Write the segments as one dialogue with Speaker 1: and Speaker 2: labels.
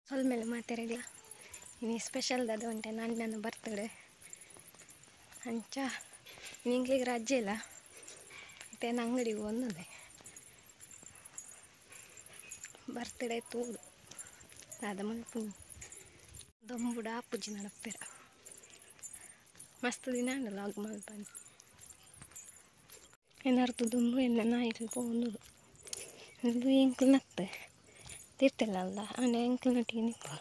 Speaker 1: ಹೊಲ ಮೇಲೆ ಮಾತಾಡಿಲ್ಲ ಇನ್ನು ಸ್ಪೆಷಲ್ ಅದು ಉಂಟೆ ನನ್ನ ಬರ್ತಡೆ ಅಂಚ ನಿಂಗ್ಲಿಗೆ ರಜೆ ಇಲ್ಲ ಮತ್ತೆ ಅಂಗಡಿಗೆ ಒಂದೊಂದೇ ಬರ್ತಡೇ ತೂಡು ಅದ ಮಲ್ಪು ದೊಂಬುಡ ಅಪ್ಪುಜಿ ನಡಪ್ಪೆರ ಮಸ್ತ್ ದಿನ ಉಂಡಲ್ಲ ಆಗ ಮಲ್ಪನೆ ಏನಾರ್ದು ದುಂಬು ಎಣ್ಣೆ ನಾಯಿಲ್ ಪೋಂದುದು ಇದು ಎಂಕ್ಲು ನತ್ತೆ ತಿರ್ತಿಲ್ಲ ಅಲ್ಲ ಅಂದ್ರೆ ಎಂಕ್ಲು ನಟಿಗೆ ನಿಪ್ಪು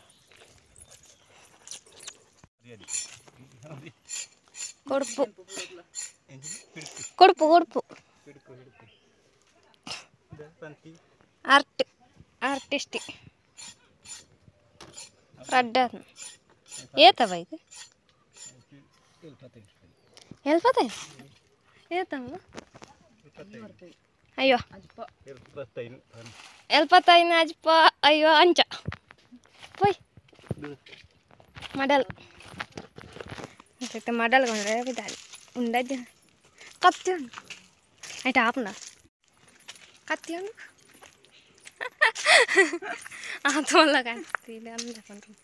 Speaker 1: ಕೊಡುಪು ಕೊಡುಪು ಕೊಡುಪು ಆರ್ಟಿಸ್ಟಿ ರಡ್ಡರ್ ಏತ ಬೈಕ್ ಎಲ್ಪತ್ತೆ ಏತಮ್ಮ ಅಯ್ಯೋ ಎಲ್ಪತ್ತೈನ ಅಜ್ಪ ಅಯ್ಯೋ ಅಂಚ ಪೋಯ್ ಮಡಲ್ ಮತ್ತೆ ಮಡಲ್ ಕೊಂಡ್ರೆ ಬಿದ್ದಾಳೆ ಉಂಡಜ್ಜ ಕತ್ತಿ ಉಂಟು ಆಯ್ತು ಆಪನ ಕತ್ತಿ ಉಂಟು ಆತಲ್ಲ ಕತ್ತಿ ಅಂದ್ಕೊಂಡು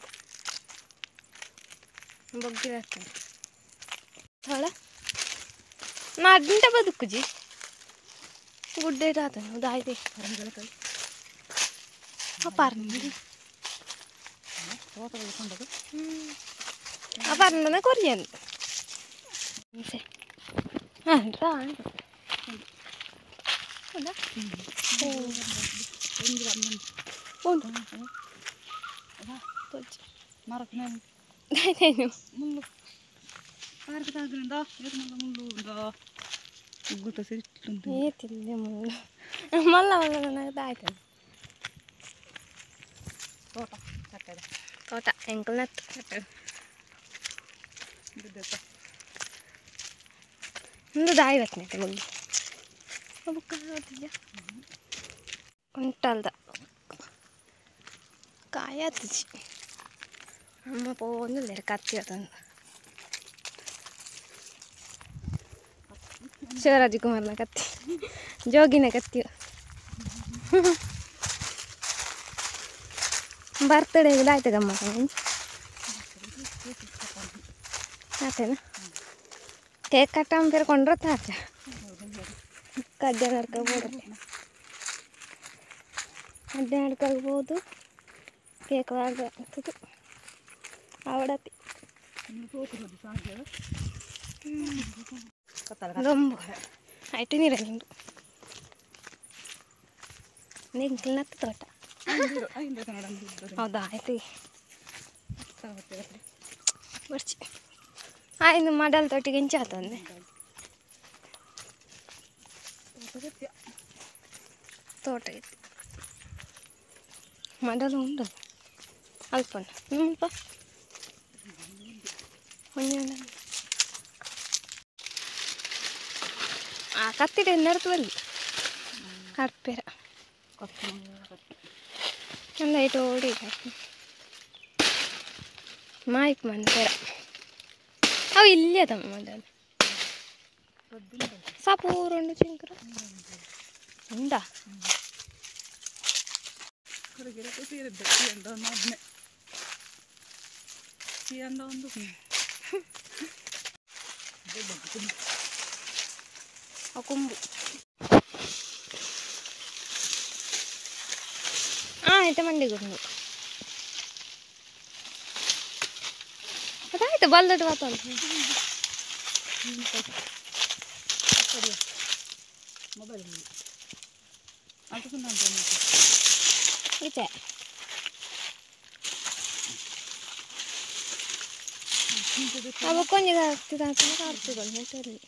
Speaker 1: ಬೊಗ್ಗಿರತ್ತೆ ಹೊಳ ನಾ ಅಡ್ಡಿಂಟ ಬದುಕುಜಿ ಗುಡ್ಡೆ ಇರಾತ ಉದಾಯ್ದೆ ಅಪಾರ್ನ ಅಪಾರ್ನ ಕೊರಿಯನ್ ಹಾಂ ರಾ ಮಲ್ಲ ನನಗದಾಯ್ತು ತೋಟ ಎಂಕಲ್ ಒಂದು ದಾಯಿ ಬರ್ತೈತೆ ಮುಳ್ಳು ಉಂಟಲ್ದ ಕಾಯತ್ತಿ ಅಮ್ಮ ಪೋಂದಿಲ್ಲ ಕತ್ತಿ ಅದೊಂದು ಶಿವರಾಜಕುಮಾರ್ನ ಕತ್ತಿ ಜೋಗಿನ ಕತ್ತಿ ಬರ್ತಡೇ ಆಯ್ತು ಗಮ್ಮತ್ತ ಆತೇನಾ ಕೇಕ್ ಕಟ್ಟ ಬೇರ್ಕೊಂಡ್ರೆ ತಾಚ ಕಡ್ಡೆ ನಡ್ಕೋಬೋದು ಕಡ್ಡೆ ನಡ್ಕೊಳ್ಬೋದು ಕೇಕ್ ಆಗ್ತದೆ ಅವಡತಿ ದೊಂಬು ಆಯ್ತು ನೀರ ನಿಂದು ನಿಂಗೆ ನತ್ತು ತೋಟ ಹೌದಾ ಆಯ್ತು ಬರ್ಚಿ ಆಯ್ತು ಮಾಡಲ್ ತೊಟ್ಟಿಗೆ ಹೆಂಚ ಆತಂದೆ ತೋಟ ಐತಿ ಮಾಡಲು ಉಂಡು ಅಲ್ಪಣ್ಣ ಅಲ್ಪ ಆ ಕತ್ತಿಡೆ ನಡ್ದು ಬಲ್ಲಿ ಕರ್ಪೇರ ಚಂದ ಆಯ್ತು ಓಡಿ ಮಾಯ್ಕ್ ಮಂತೇರ ಅವು ಇಲ್ಲಿ ಅದಮ್ಮ ಮೊದಲು ಸಾಪೂರುಂಡು ಚಿಂಕರ ಉಂಡಾ ಕೊಂಬು ಆಯ್ತು ಮಂಡಿಗುಂಡು ಅದಾಯ್ತು ಬಲ್ದಟ್ಟು ಮಾತಾಡ ಈಚೆ ಅವ ಕೊಂಜಿಗೆ ಆಗ್ತಿದೆ ಆಗ್ತಿದ್ದಲ್ಲ ನೆಟ್ಟಲ್ಲಿ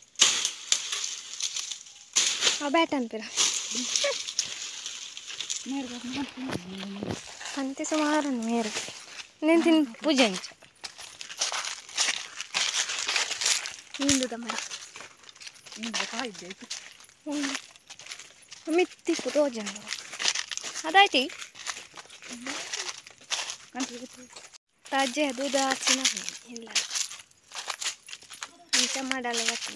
Speaker 1: ಆ ಬ್ಯಾಟ್ ಅನ್ಪಿರ ಅಂತೆ ಸುಮಾರು ಮೇರೆ ನಿಂತಿನ ಪೂಜೆ ಅಂಚ ನಿಂದುದ ಮರ ಮಿತ್ತಿಪ್ಪು ತೋಜ ಅದಾಯ್ತಿ ತಾಜೆ ದೂಧ ಹಾಕ್ಸಿನ ಇಲ್ಲ ಇಂಚ ಮಾಡಲ್ಲ ಬತ್ತಿ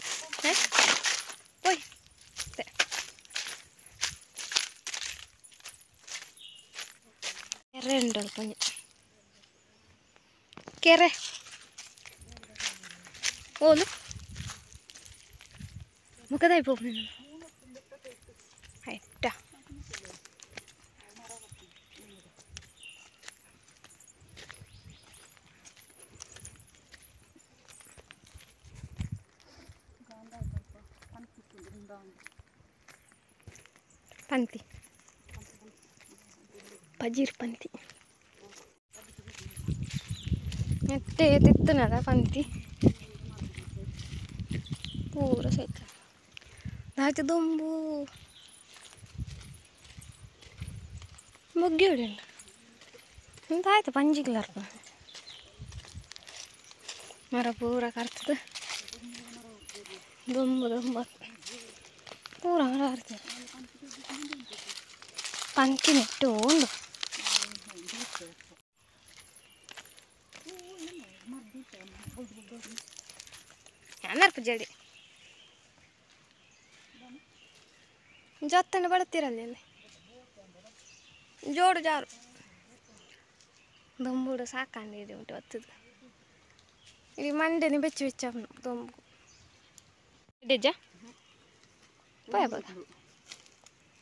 Speaker 1: ಓಯ್ ಎರಡುಂಟು ಕೊಂಚ ಕೆರೆ ಓಲು ಮುಖದಾಯಿ ಹೋಗಿ ಆಯ್ತಾ ಪಂತಿ ಪಜೀರ್ ಪಂತಿ ಮತ್ತೆ ತಿತ್ತನದ ಪಂತಿ ಪೂರ ಸಹಿತ ನಾಚು ದೊಂಬು ಮುಗ್ಗಿ ಹೊಡಿಂಡ ಎಂತ ಆಯ್ತು ಪಂಜಿಗ್ಲಾರ್ಪ ಮರ ಪೂರ ಕರ್ತದ ದೊಂಬು ದೊಂಬ ಪೂರ ಮರ ಕರ್ತದೆ ಪಂಚಿ ನೆಟ್ಟು ಉಂಡು ಅನರ್ಪ ಜಡಿ ಜೊತ್ತನ್ನು ಬಡತಿರಲ್ಲಿ ಅಲ್ಲಿ ಜೋಡು ಜಾರು ದೊಂಬುಡು ಸಾಕಂಡು ಉಂಟು ಹೊತ್ತದು ಇಲ್ಲಿ ಮಂಡೆನಿ ಬೆಚ್ಚ ಬೆಚ್ಚ ದೊಂಬು ಡೆಜ್ಜ ಪೋಯ ಬಾಗ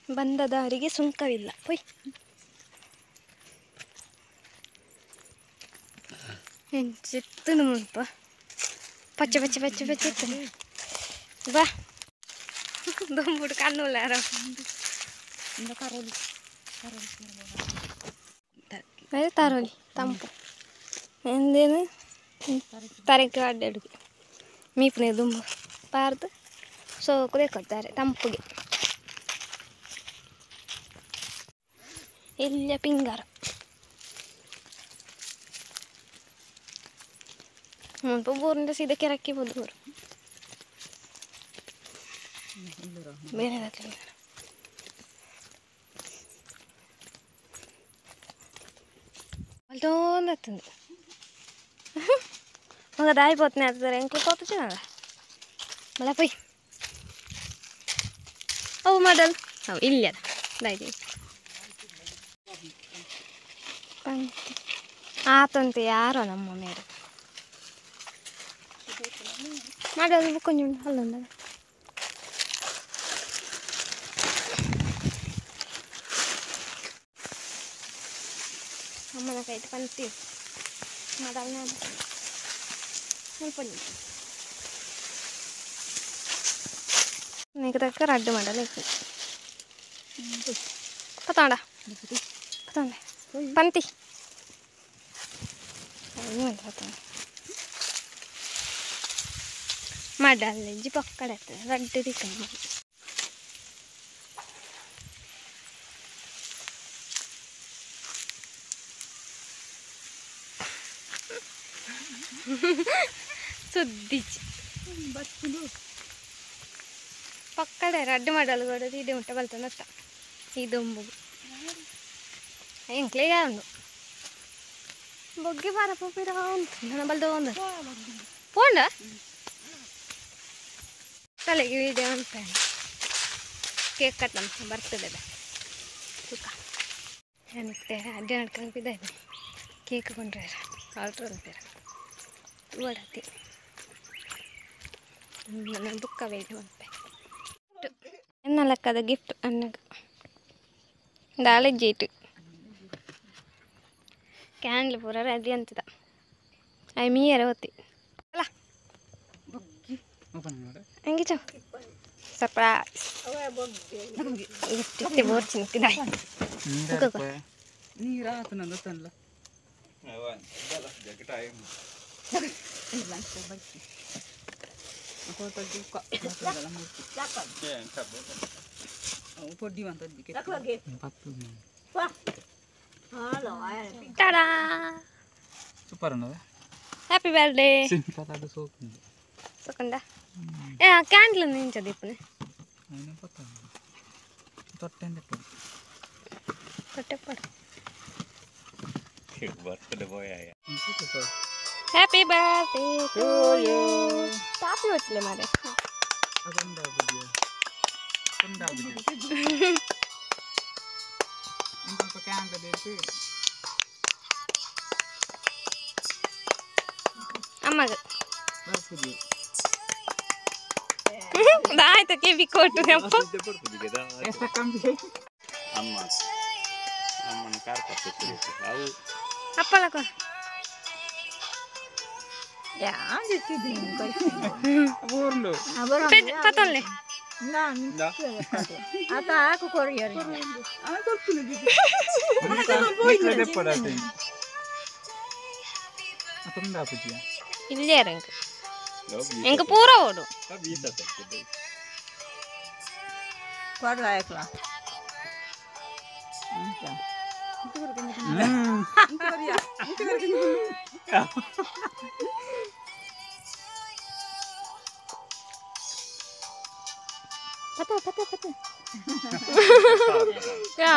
Speaker 1: ಬಂದ ದಾರಿಗೆ ಸುಂಕವಿಲ್ಲ ಪೊಯ್ ಹೆಂಚಿತ್ತು ಮುಲ್ಪ ಪಚ್ಚ ಪಚ್ಚ ಪಚ್ಚ ಪಚ್ಚ ಇತ್ತು ಬಾ ದೊಂಬುಡು ಕಣ್ಣುಲ್ಲ ಅದೇ ತಾರೋಲಿ ತಂಪು ಎಂದೇನು ತರಕೆ ಅಡ್ಡಾಡು ಮೀಪನೆ ದುಂಬು ಪಾರ್ದು ಸೋಕು ದೇಕೊತ್ತಾರೆ ತಂಪುಗೆ ಇಲ್ಲೇ ಪಿಂಗಾರ ಮುನ್ಪು ಬೋರಿಂದ ಸೀದಾ ಕೆರಕ್ಕೆ ಬೋದು ಬೋರು ಬೇರೆ ಅಲ್ತೊಂದು ಮಗ ದಾಯಿపోతుంది ಅದು ಎಂಕ್ಲು పోతుంది ಮಳೆ ಪೈ ಅವು ಮಾಡಲ್ ಅವು ಇಲ್ಲ ದಾಯ್ತೀವಿ ಆತಂತೆ ಯಾರೋ ನಮ್ಮ ಮೇಲೆ ಮಾಡೋದು ಬುಕ್ಕೊಂಜು ಅಲ್ಲೊಂದ ಅಮ್ಮನ ಕೈಟ್ ಪಂತೀವಿ ಮಾಡಲ್ ನಾನು ಸ್ವಲ್ಪ నీకు దగ్గర అడ్డు మండలి పతాడా పతండి పంతి మడ్డల్లి పక్కడైతే రడ్డు దిక్కు ಸುದ್ದಿಚ್ಚಿ ಪಕ್ಕಡೆ ರಡ್ಡು ಮಾಡಲು ಕೂಡ ಇದೆ ಉಂಟ ಬಲ್ತನತ್ತ ಈ ದೊಂಬು ಎಂಕ್ಲೇಗ ಉಂಡು ಬೊಗ್ಗೆ ಬಾರ ಪೋಪಿರ ಉಂಟು ನನ್ನ ಬಲ್ದ ಒಂದು ಪೋಂಡ ತಲೆಗೆ ವಿಡಿಯೋ ಅಂತ ಕೇಕ್ ಕಟ್ ನಮ್ಮ ಬರ್ತದೆ ಸುಖ ಏನಿತ್ತೆ ಅಡ್ಡೆ ನಡ್ಕೊಂಡು ಬಿದ್ದಾಯಿದೆ ಕೇಕ್ ಕೊಂಡ್ರೆ ಆರ್ಡ್ರ್ ಅಂತೀರ ಓಡಾತಿ ನನ್ನ ಬುಕ್ಕ ಬೇಕು ಅಂತ ಎನ್ನ ಲೆಕ್ಕದ ಗಿಫ್ಟ್ ಅನ್ನಗ ದಾಳಿಜ್ಜೀಟು ಕ್ಯಾಂಡ್ಲ್ ಪೂರ ರೆಡಿ ಅಂತಿದ ಐ ಮೀಯರ ಹೊತ್ತಿ ಅಲ್ಲ ಹಂಗೆ ಚ ಸರ್ಪ್ರೈಸ್ ಗಿಫ್ಟ್ ಇತ್ತೆ ಬೋರ್ಚಿ ನಿಂತಿದ್ದ
Speaker 2: ಸೂಪರ್ ಅನ್ನೋದು
Speaker 1: హ్యాపీ బర్త్డే
Speaker 2: సింపుల్ ಅದು ಸೋಕು
Speaker 1: ಸೋಕಂಡ ಏ ಕ್ಯಾಂಡಲ್ ನಿಂಚ ದೀಪನೆ
Speaker 2: ನಾನು ಪತ್ತ ತೊಟ್ಟೆಂದೆ
Speaker 1: ತೊಟ್ಟೆ ಪಡ
Speaker 2: ಬರ್ತ್ಡೇ ಬಾಯ್ ಆಯ
Speaker 1: హ్యాపీ బర్త్డే టు యು ಟಾಪಿ ಹೊಟ್ಲೆ ಮಾರೆ
Speaker 2: ಅದೊಂದು ಬಿಡಿಯೋ ಒಂದಾ ಬಿಡಿಯೋ ಇಂತ ಕ್ಯಾಂಡಲ್ ಇತ್ತು
Speaker 1: ಅಮ್ಮಗ
Speaker 2: ಬರ್ತಿದ್ವಿ
Speaker 1: ಆಯ್ತು ಕಿವಿ ಕೊಟ್ಟು ಅಪ್ಪ
Speaker 2: ಎಷ್ಟು ಕಂಬಿ
Speaker 3: ಅಮ್ಮ ಅಮ್ಮನ ಕಾರ್ ಪತ್ತೆ ಅವು
Speaker 1: ಅಪ್ಪಲ ಕೊ
Speaker 2: ಊರ್ಲು
Speaker 1: ಪತ್ತೊಲ್ಲೆ ಇಲ್ಲೇ ಎಂಕ ಪೂರ ಓಡು ಪತ್ತ ಯಾ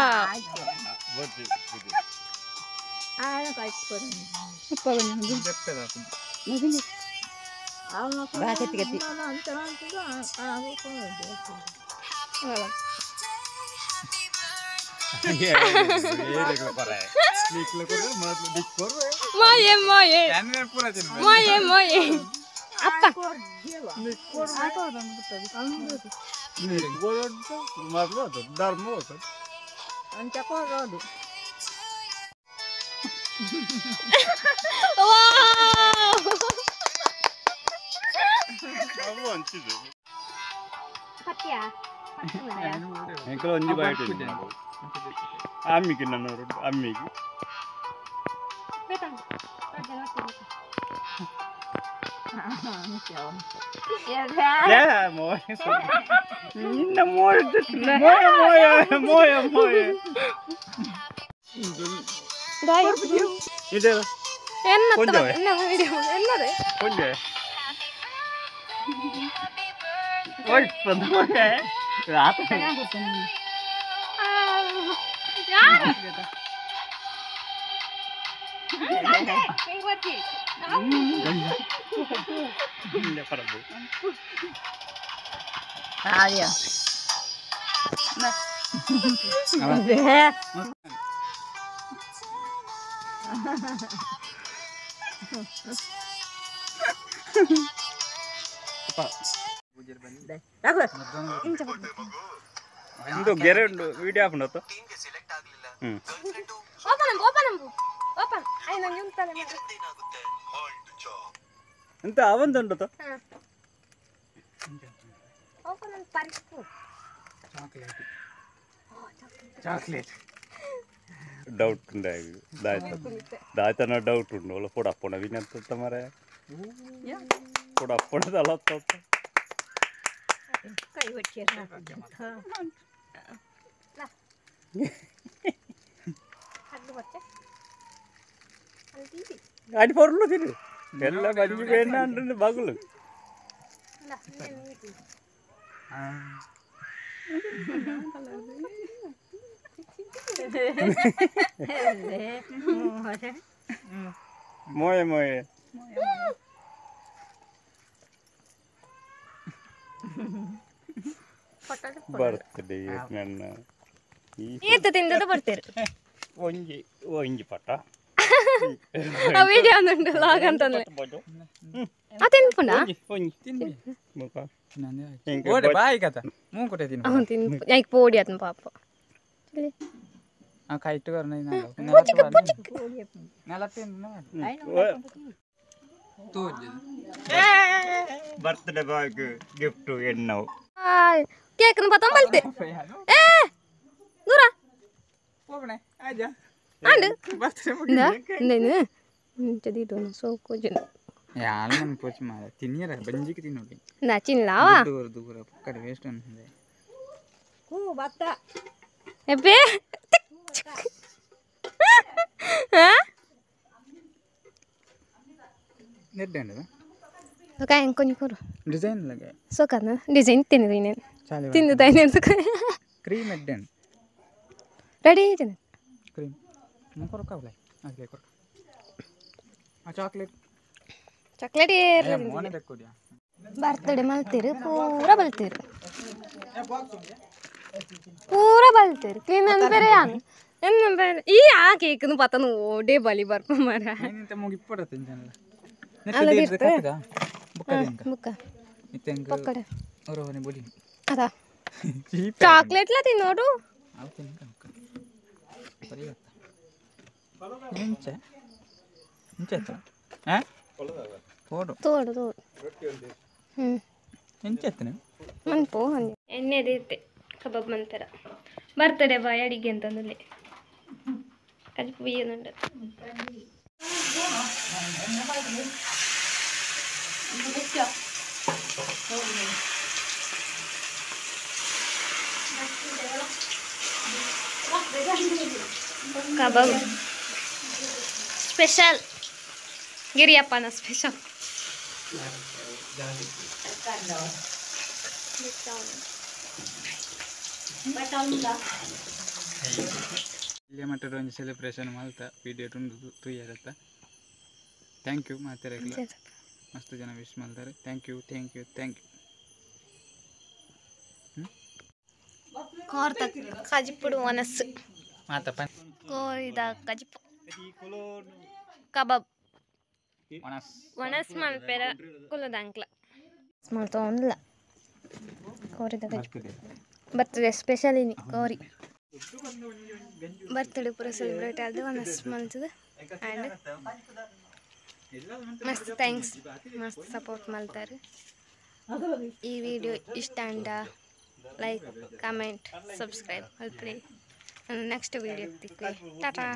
Speaker 1: moye moye moye moye apa Patia.
Speaker 3: Engkau onji bayar ini. Ami kena nurut, ami.
Speaker 1: Betang.
Speaker 3: Ya, mau. Ini mau itu. Mau.
Speaker 1: Dai.
Speaker 3: Ini.
Speaker 1: Enna
Speaker 3: Konjo.
Speaker 1: enna video. Enna de.
Speaker 3: Konjo. Oi, pandang ya. Raat.
Speaker 1: Yaar.
Speaker 3: Ini para bu.
Speaker 4: Ayo.
Speaker 2: Nah.
Speaker 3: Itu gear video apa nonton?
Speaker 1: Open. Ayo nanyum tale mara.
Speaker 3: Entah awan nonton.
Speaker 1: Open parisku.
Speaker 2: Chocolate.
Speaker 3: Doubt ഉണ്ടായി ದಾಯ್ತನ doubt ಉಂಡು ಒಲ್ಲ ಪುಡ ಅಪ್ಪಣ ವಿನಂತ ಮರೆ ಪುಡ ಅಪ್ಪಣ ತಲತ್ತ
Speaker 4: ಕೈ ಹೊಟ್ಟೆ
Speaker 3: ಅಡಿ ಪೊರ್ಲು ತಿರು ಎಲ್ಲ ಬಂಜಿ ಬೇಡ ಅಂటుంది ಬಾಗುಲು moye birthday ನನ್ನ
Speaker 1: ಈತ ತಿಂದದ ಬರ್ತೀರಿ
Speaker 3: ಒಂಜಿ ಪಟ
Speaker 1: ಆ ವಿಡಿಯೋ ಅನ್ನುಂಡು ಲಾಗ್ ಅಂತಂದ್ರೆ ತಿನ್ಪುಂಡ
Speaker 2: ಓಡೆ ಬಾಯಿ ಕಥ ಮೂಗು ಕೊಟ್ಟೆ ತಿನ್ನು
Speaker 1: ಅವನು ತಿನ್ಪು ಯಾಕೆ ಪೋಡಿ ಆತನ ಪಾಪ
Speaker 2: ಆ ಕೈಟ್ ಕರ್ನ
Speaker 3: ಬರ್ತ್ಡೇ ಬಾಯ್ ಗಿಫ್ಟ್ ಎನ್ನವು
Speaker 1: ಕೇಕ್ ಪತ್ತ ಬಲ್ತೆ ಏ ದೂರ ಅಂಡ್ ಇಂದೇನು ಚದಿಟ್ಟು ಸೋಕು ಜನ
Speaker 2: ಯಾಲನ್ ಪೋಚ್ ಮಾರ ತಿನ್ನಿರ ಬಂಜಿಗೆ ತಿನ್ನೋಡಿ
Speaker 1: ನಾ ಚಿನ್ಲಾವಾ
Speaker 2: ದೂರ ಕಡೆ ವೇಸ್ಟ್ ಅನ್ಸುತ್ತೆ
Speaker 4: ಬತ್ತ
Speaker 1: ಎಬ್ಬೆ
Speaker 2: ನೆಡ್ ಅಂಡದ
Speaker 1: Oke, yang kau nyukur.
Speaker 2: Design ಲಗೆ
Speaker 1: So karena desain tindu ini,
Speaker 2: ಚಾಲೆ
Speaker 1: tindu tanya itu kan.
Speaker 2: Cream ಎಡ್ಡೆನ್
Speaker 1: Ready aja nih.
Speaker 2: ಕ್ರೀಮ್ ಮು ಕೊರಕಾವಲೆ ಹಾಗೆ ಕೊರಕ ಆ ಚಾಕ್ಲೇಟ್
Speaker 1: Coklat ya.
Speaker 2: ಮೋನೆ ಬೆಕ್ಕೋಡಿಯಾ
Speaker 1: Birthday maltir, pura baltir. Pura baltir. Kini berean. Iya, cake nu patah nu de bali bar pemara.
Speaker 2: ಏನಂತ ಮುಗಿ ಪಡತ್ತೆ ಇಂಜನಲ್ಲ
Speaker 1: ಬುಕ್ಕ
Speaker 2: ಇತ್ತೆಂಗ್
Speaker 1: ಪಕ್ಕಡ
Speaker 2: ಅವರವನೇ ಬೋಡಿ
Speaker 1: ಅದಾ ಚಾಕ್ಲೇಟ್ಲ ತಿನ್ನೋಡು
Speaker 2: ಅವು ತಿನ್ಕ ಸರಿ ಇಂಚೆ ಇಂಚೆ ಹಾಂ ತೋಡು
Speaker 1: ತೋಡು
Speaker 2: ಇಂಚೆ ಎತ್ತನೆ
Speaker 1: ಮನ್ಪು ಹಂಗೆ ಎಣ್ಣೆದು ಇತ್ತೆ ಕಬಾಬ್ ಮಂತರ ಬರ್ತಡೆ ಬಾಯ್ ಅಡಿಗೆ ಅಂತಂದಲ್ಲಿ ಕಜಿ ಬುಯ್ಯನುಂಡ ಕಬಾಬ್ ಸ್ಪೆಷಲ್ ಗಿರಿಯಪ್ಪನ ಸ್ಪೆಷಲ್
Speaker 2: ಇಲ್ಲೇ ಮಟ್ಟದ ಒಂದು ಸೆಲೆಬ್ರೇಷನ್ ಮಾಡ್ತಾ ವಿಡಿಯೋ ತುಂಡು ತುಯ್ಯರತ್ತ ಥ್ಯಾಂಕ್ ಯು ಮಾತಾಡಲ್ಲ ಮಸ್ತ್ ಜನ ವಿಶ್ ಮಾಡ್ತಾರೆ ಥ್ಯಾಂಕ್ ಯು
Speaker 1: ಕೋರ್ತ ಕಜಿಪುಡು ಮನಸ್ಸು
Speaker 2: ಮಾತಪ್ಪ
Speaker 1: ಕೋರಿದ ಕಜಿಪು ಕಬಾಬ್ ಒಣಸ್ ಮಲ್ಪೆರ ಕುಲದಂಕ್ಲ ಮಾಡ್ತಾ ಒಂದಿಲ್ಲ ಕೋರಿದ ಕಜಿಪು ಬರ್ತಡೆ ಸ್ಪೆಷಲ್ ಇನಿ ಕೋರಿ ಬರ್ತಡೆ ಪೂರ ಸೆಲೆಬ್ರೇಟ್ ಆದ ಒಣಸ್ ಮಲ್ತದ ಆ್ಯಂಡ್ ಮಸ್ತ್ ಥ್ಯಾಂಕ್ಸ್ ಮಸ್ತ್ ಸಪೋರ್ಟ್ ಮಾಡ್ತಾರೆ ಈ ವಿಡಿಯೋ ಇಷ್ಟ ಅಂಡ ಲೈಕ್ ಕಮೆಂಟ್ ಸಬ್ಸ್ಕ್ರೈಬ್ ಮಲ್ಪಡಿ ನೆಕ್ಸ್ಟ್ ವಿಡಿಯೋ ಟಾಟಾ